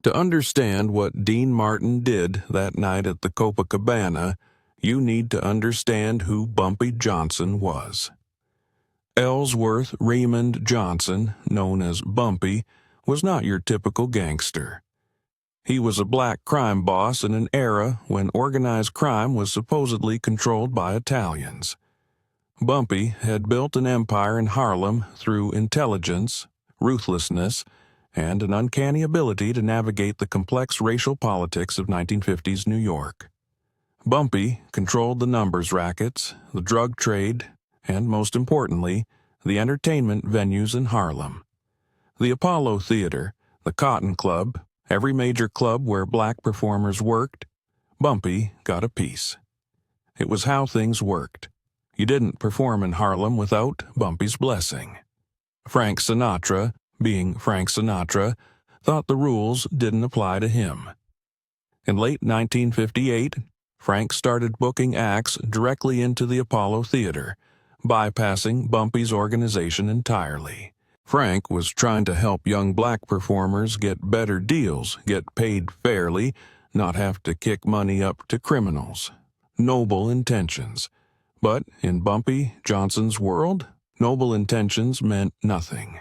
To understand what Dean Martin did that night at the Copacabana, you need to understand who Bumpy Johnson was. Ellsworth Raymond Johnson, known as Bumpy, was not your typical gangster. He was a black crime boss in an era when organized crime was supposedly controlled by Italians. Bumpy had built an empire in Harlem through intelligence, ruthlessness, and an uncanny ability to navigate the complex racial politics of 1950s New York. Bumpy controlled the numbers rackets, the drug trade, and most importantly, the entertainment venues in Harlem. The Apollo Theater, the Cotton Club, every major club where black performers worked, Bumpy got a piece. It was how things worked. You didn't perform in Harlem without Bumpy's blessing. Frank Sinatra, being Frank Sinatra, thought the rules didn't apply to him. In late 1958, Frank started booking acts directly into the Apollo Theater, bypassing Bumpy's organization entirely. Frank was trying to help young black performers get better deals, get paid fairly, not have to kick money up to criminals. Noble intentions. But in Bumpy Johnson's world, noble intentions meant nothing.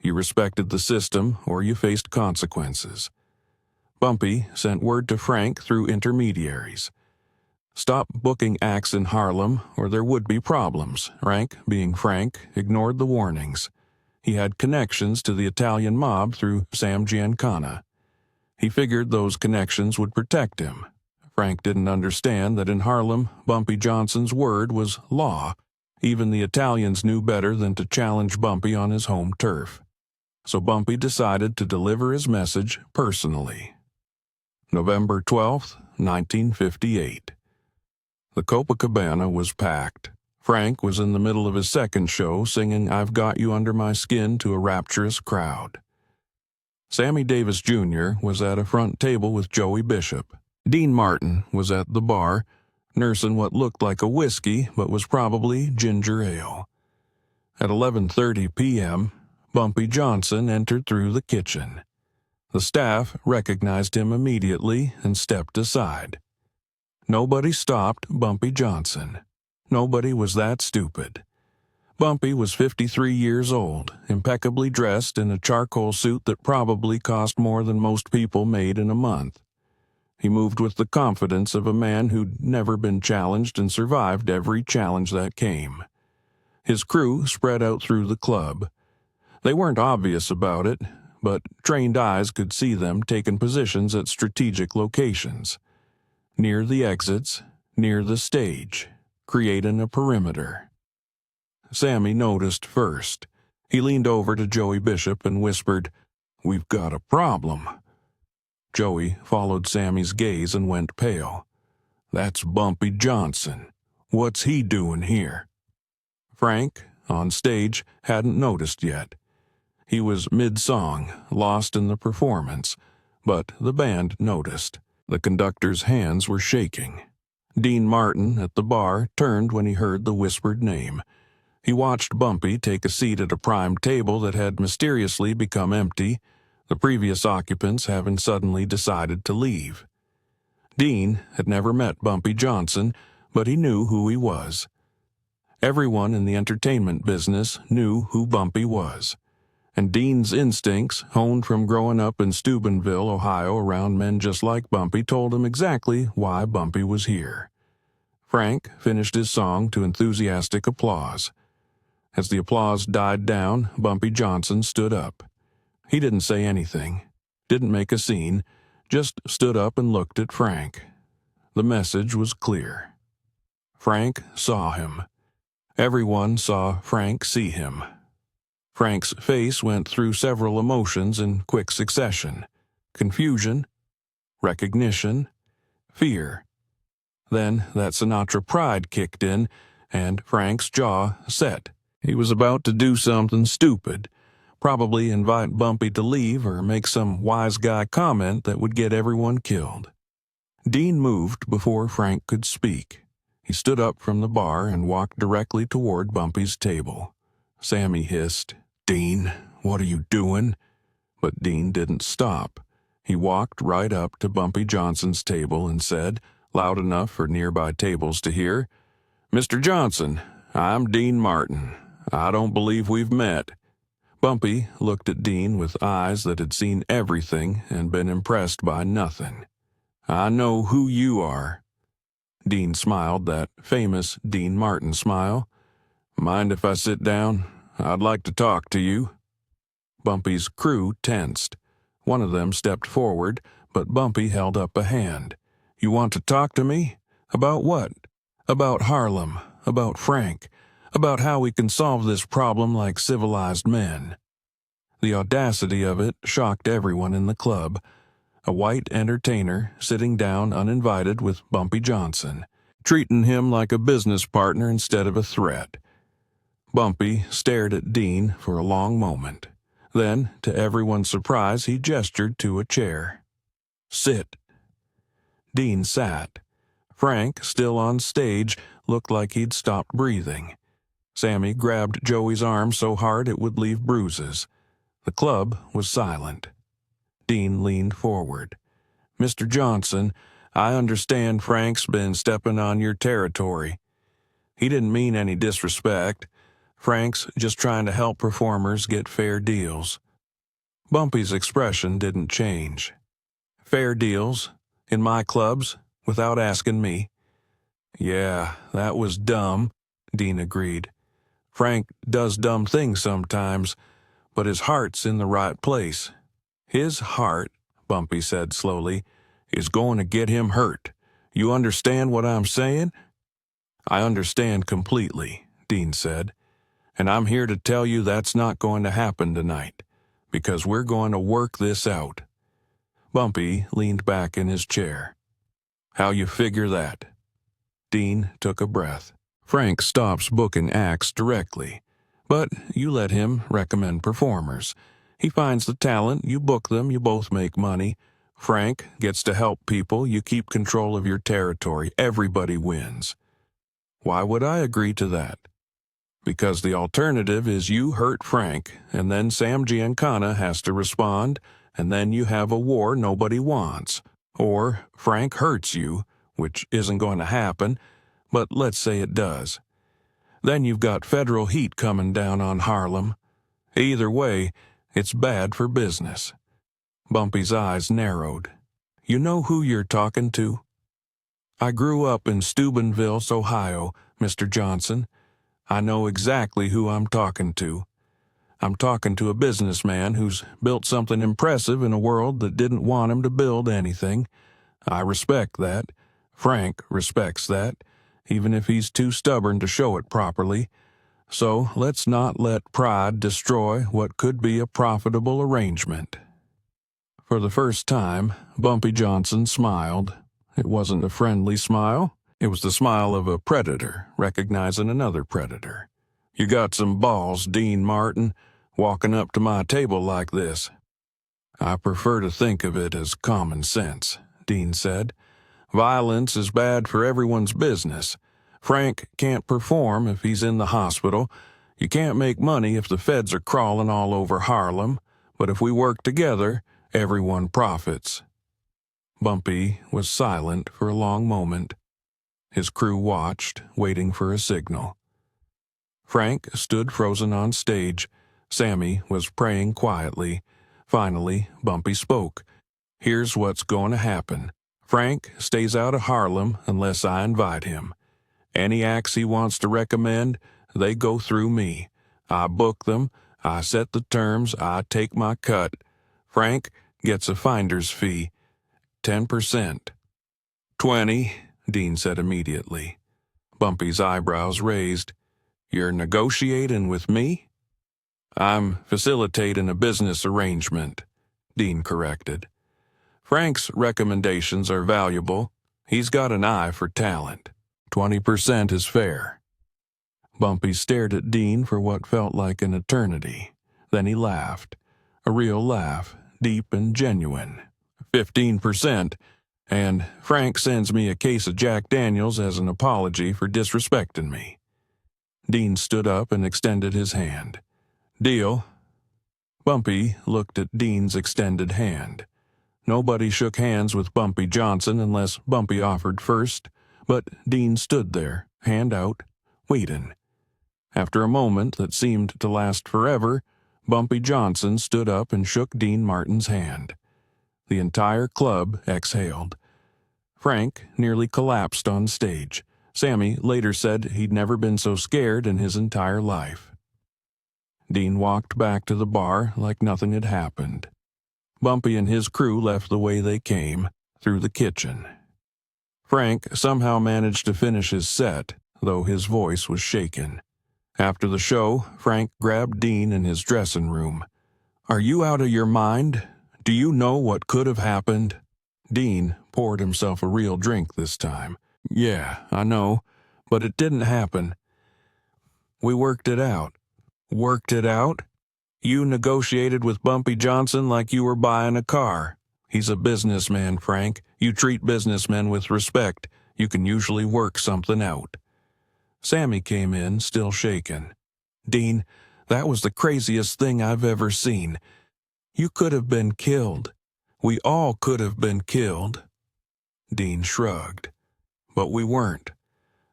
You respected the system or you faced consequences. Bumpy sent word to Frank through intermediaries. Stop booking acts in Harlem or there would be problems. Frank, being Frank, ignored the warnings. He had connections to the Italian mob through Sam Giancana. He figured those connections would protect him. Frank didn't understand that in Harlem, Bumpy Johnson's word was law. Even the Italians knew better than to challenge Bumpy on his home turf. So Bumpy decided to deliver his message personally. November 12, 1958. The Copacabana was packed. Frank was in the middle of his second show singing "I've Got You Under My Skin" to a rapturous crowd. Sammy Davis Jr. was at a front table with Joey Bishop. Dean Martin was at the bar, nursing what looked like a whiskey but was probably ginger ale. At 11:30 p.m., Bumpy Johnson entered through the kitchen. The staff recognized him immediately and stepped aside. Nobody stopped Bumpy Johnson. Nobody was that stupid. Bumpy was 53 years old, impeccably dressed in a charcoal suit that probably cost more than most people made in a month. He moved with the confidence of a man who'd never been challenged and survived every challenge that came. His crew spread out through the club. They weren't obvious about it, but trained eyes could see them taking positions at strategic locations. Near the exits, near the stage, creating a perimeter. Sammy noticed first. He leaned over to Joey Bishop and whispered, "We've got a problem." Joey followed Sammy's gaze and went pale. "That's Bumpy Johnson. What's he doing here?" Frank, on stage, hadn't noticed yet. He was mid-song, lost in the performance, but the band noticed. The conductor's hands were shaking. Dean Martin at the bar turned when he heard the whispered name. He watched Bumpy take a seat at a prime table that had mysteriously become empty, the previous occupants having suddenly decided to leave. Dean had never met Bumpy Johnson, but he knew who he was. Everyone in the entertainment business knew who Bumpy was. And Dean's instincts, honed from growing up in Steubenville, Ohio, around men just like Bumpy, told him exactly why Bumpy was here. Frank finished his song to enthusiastic applause. As the applause died down, Bumpy Johnson stood up. He didn't say anything, didn't make a scene, just stood up and looked at Frank. The message was clear. Frank saw him. Everyone saw Frank see him. Frank's face went through several emotions in quick succession. Confusion, recognition, fear. Then that Sinatra pride kicked in, and Frank's jaw set. He was about to do something stupid, probably invite Bumpy to leave or make some wise guy comment that would get everyone killed. Dean moved before Frank could speak. He stood up from the bar and walked directly toward Bumpy's table. Sammy hissed, "Dean, what are you doing?" But Dean didn't stop. He walked right up to Bumpy Johnson's table and said, loud enough for nearby tables to hear, "Mr. Johnson, I'm Dean Martin. I don't believe we've met." Bumpy looked at Dean with eyes that had seen everything and been impressed by nothing. "I know who you are." Dean smiled that famous Dean Martin smile. "Mind if I sit down? I'd like to talk to you." Bumpy's crew tensed. One of them stepped forward, but Bumpy held up a hand. "You want to talk to me? About what?" "About Harlem, about Frank, about how we can solve this problem like civilized men." The audacity of it shocked everyone in the club. A white entertainer sitting down uninvited with Bumpy Johnson, treating him like a business partner instead of a threat. Bumpy stared at Dean for a long moment. Then, to everyone's surprise, he gestured to a chair. "Sit." Dean sat. Frank, still on stage, looked like he'd stopped breathing. Sammy grabbed Joey's arm so hard it would leave bruises. The club was silent. Dean leaned forward. "Mr. Johnson, I understand Frank's been stepping on your territory. He didn't mean any disrespect. Frank's just trying to help performers get fair deals." Bumpy's expression didn't change. "Fair deals? In my clubs? Without asking me?" "Yeah, that was dumb," Dean agreed. "Frank does dumb things sometimes, but his heart's in the right place." "His heart," Bumpy said slowly, "is going to get him hurt. You understand what I'm saying?" "I understand completely," Dean said. "And I'm here to tell you that's not going to happen tonight, because we're going to work this out." Bumpy leaned back in his chair. "How you figure that?" Dean took a breath. "Frank stops booking acts directly, but you let him recommend performers. He finds the talent, you book them, you both make money. Frank gets to help people, you keep control of your territory, everybody wins." "Why would I agree to that?" "Because the alternative is you hurt Frank, and then Sam Giancana has to respond, and then you have a war nobody wants. Or Frank hurts you, which isn't going to happen, but let's say it does. Then you've got federal heat coming down on Harlem. Either way, it's bad for business." Bumpy's eyes narrowed. "You know who you're talking to?" "I grew up in Steubenville, Ohio, Mr. Johnson. I know exactly who I'm talking to. I'm talking to a businessman who's built something impressive in a world that didn't want him to build anything. I respect that. Frank respects that, even if he's too stubborn to show it properly. So let's not let pride destroy what could be a profitable arrangement." For the first time, Bumpy Johnson smiled. It wasn't a friendly smile. It was the smile of a predator recognizing another predator. "You got some balls, Dean Martin, walking up to my table like this." "I prefer to think of it as common sense," Dean said. "Violence is bad for everyone's business. Frank can't perform if he's in the hospital. You can't make money if the feds are crawling all over Harlem. But if we work together, everyone profits." Bumpy was silent for a long moment. His crew watched, waiting for a signal. Frank stood frozen on stage. Sammy was praying quietly. Finally, Bumpy spoke. "Here's what's going to happen. Frank stays out of Harlem unless I invite him. Any acts he wants to recommend, they go through me. I book them, I set the terms, I take my cut. Frank gets a finder's fee, 10%. 20, Dean said immediately. Bumpy's eyebrows raised. "You're negotiating with me?" "I'm facilitating a business arrangement," Dean corrected. "Frank's recommendations are valuable. He's got an eye for talent. 20% is fair." Bumpy stared at Dean for what felt like an eternity. Then he laughed. A real laugh, deep and genuine. 15%, and Frank sends me a case of Jack Daniels as an apology for disrespecting me. Dean stood up and extended his hand. "Deal." Bumpy looked at Dean's extended hand. Nobody shook hands with Bumpy Johnson unless Bumpy offered first, but Dean stood there, hand out, waiting. After a moment that seemed to last forever, Bumpy Johnson stood up and shook Dean Martin's hand. The entire club exhaled. Frank nearly collapsed on stage. Sammy later said he'd never been so scared in his entire life. Dean walked back to the bar like nothing had happened. Bumpy and his crew left the way they came, through the kitchen. Frank somehow managed to finish his set, though his voice was shaken. After the show, Frank grabbed Dean in his dressing room. "Are you out of your mind? Do you know what could have happened?" Dean poured himself a real drink this time. "Yeah, I know, but it didn't happen. We worked it out." "Worked it out? You negotiated with Bumpy Johnson like you were buying a car. He's a businessman, Frank. You treat businessmen with respect. You can usually work something out." Sammy came in, still shaken. "Dean, that was the craziest thing I've ever seen. You could have been killed. We all could have been killed." Dean shrugged. "But we weren't.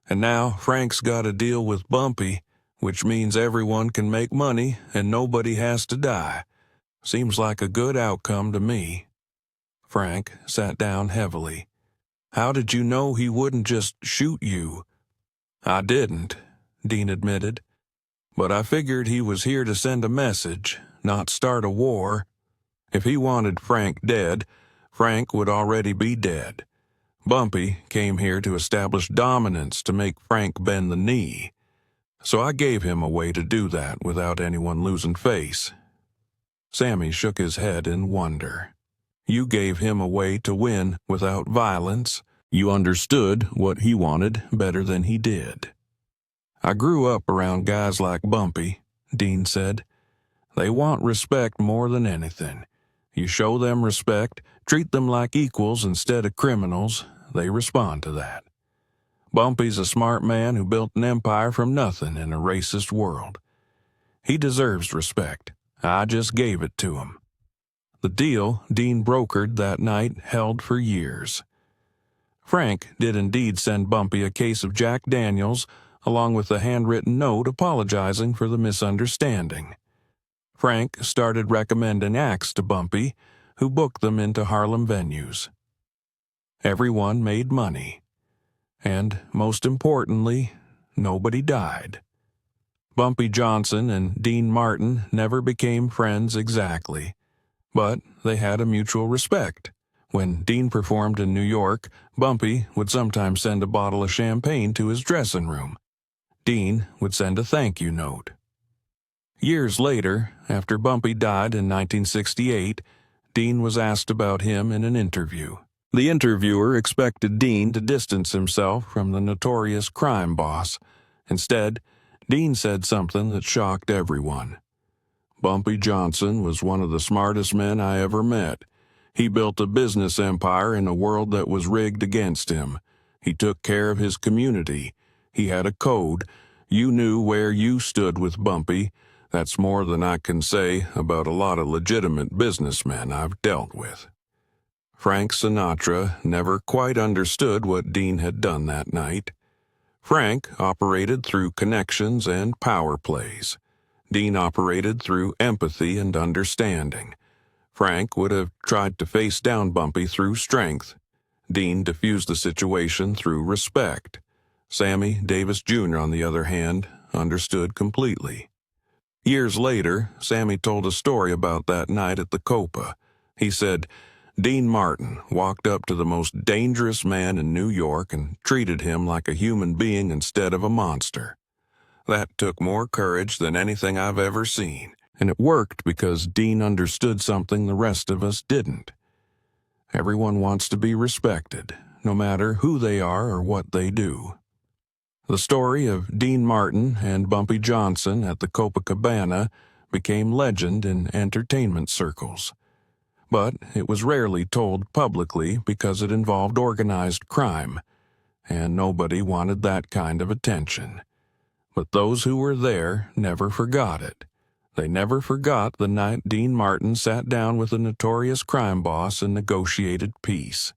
And now Frank's got a deal with Bumpy, which means everyone can make money and nobody has to die. Seems like a good outcome to me." Frank sat down heavily. "How did you know he wouldn't just shoot you?" "I didn't," Dean admitted. "But I figured he was here to send a message, not start a war. If he wanted Frank dead, Frank would already be dead. Bumpy came here to establish dominance, to make Frank bend the knee. So I gave him a way to do that without anyone losing face." Sammy shook his head in wonder. "You gave him a way to win without violence. You understood what he wanted better than he did." "I grew up around guys like Bumpy," Dean said. "They want respect more than anything. You show them respect, treat them like equals instead of criminals, they respond to that. Bumpy's a smart man who built an empire from nothing in a racist world. He deserves respect. I just gave it to him." The deal Dean brokered that night held for years. Frank did indeed send Bumpy a case of Jack Daniels, along with a handwritten note apologizing for the misunderstanding. Frank started recommending acts to Bumpy, who booked them into Harlem venues. Everyone made money. And, most importantly, nobody died. Bumpy Johnson and Dean Martin never became friends exactly, but they had a mutual respect. When Dean performed in New York, Bumpy would sometimes send a bottle of champagne to his dressing room. Dean would send a thank you note. Years later, after Bumpy died in 1968, Dean was asked about him in an interview. The interviewer expected Dean to distance himself from the notorious crime boss. Instead, Dean said something that shocked everyone. "Bumpy Johnson was one of the smartest men I ever met. He built a business empire in a world that was rigged against him. He took care of his community. He had a code. You knew where you stood with Bumpy. That's more than I can say about a lot of legitimate businessmen I've dealt with." Frank Sinatra never quite understood what Dean had done that night. Frank operated through connections and power plays. Dean operated through empathy and understanding. Frank would have tried to face down Bumpy through strength. Dean diffused the situation through respect. Sammy Davis Jr., on the other hand, understood completely. Years later, Sammy told a story about that night at the Copa. He said, "Dean Martin walked up to the most dangerous man in New York and treated him like a human being instead of a monster. That took more courage than anything I've ever seen, and it worked because Dean understood something the rest of us didn't. Everyone wants to be respected, no matter who they are or what they do." The story of Dean Martin and Bumpy Johnson at the Copacabana became legend in entertainment circles. But it was rarely told publicly because it involved organized crime, and nobody wanted that kind of attention. But those who were there never forgot it. They never forgot the night Dean Martin sat down with a notorious crime boss and negotiated peace.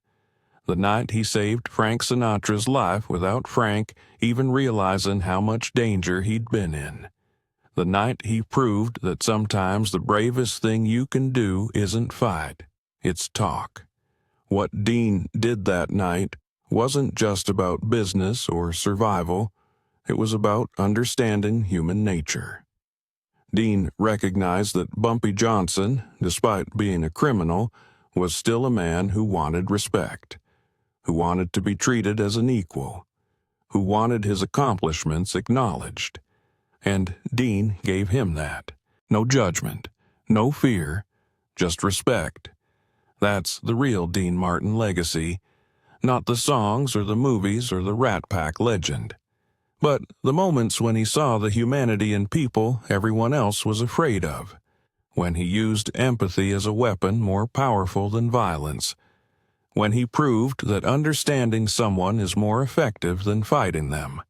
The night he saved Frank Sinatra's life without Frank even realizing how much danger he'd been in. The night he proved that sometimes the bravest thing you can do isn't fight, it's talk. What Dean did that night wasn't just about business or survival, it was about understanding human nature. Dean recognized that Bumpy Johnson, despite being a criminal, was still a man who wanted respect, who wanted to be treated as an equal, who wanted his accomplishments acknowledged. And Dean gave him that. No judgment, no fear, just respect. That's the real Dean Martin legacy, not the songs or the movies or the Rat Pack legend. But the moments when he saw the humanity in people everyone else was afraid of, when he used empathy as a weapon more powerful than violence, when he proved that understanding someone is more effective than fighting them.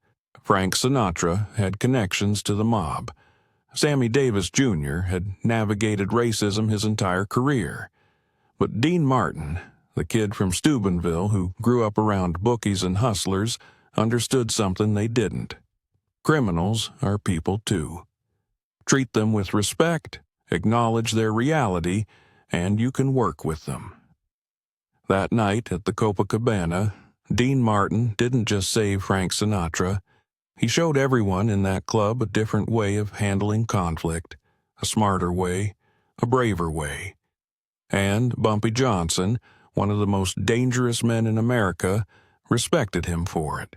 Frank Sinatra had connections to the mob. Sammy Davis Jr. had navigated racism his entire career. But Dean Martin, the kid from Steubenville who grew up around bookies and hustlers, understood something they didn't. Criminals are people too. Treat them with respect, acknowledge their reality, and you can work with them. That night at the Copacabana, Dean Martin didn't just save Frank Sinatra. He showed everyone in that club a different way of handling conflict, a smarter way, a braver way. And Bumpy Johnson, one of the most dangerous men in America, respected him for it.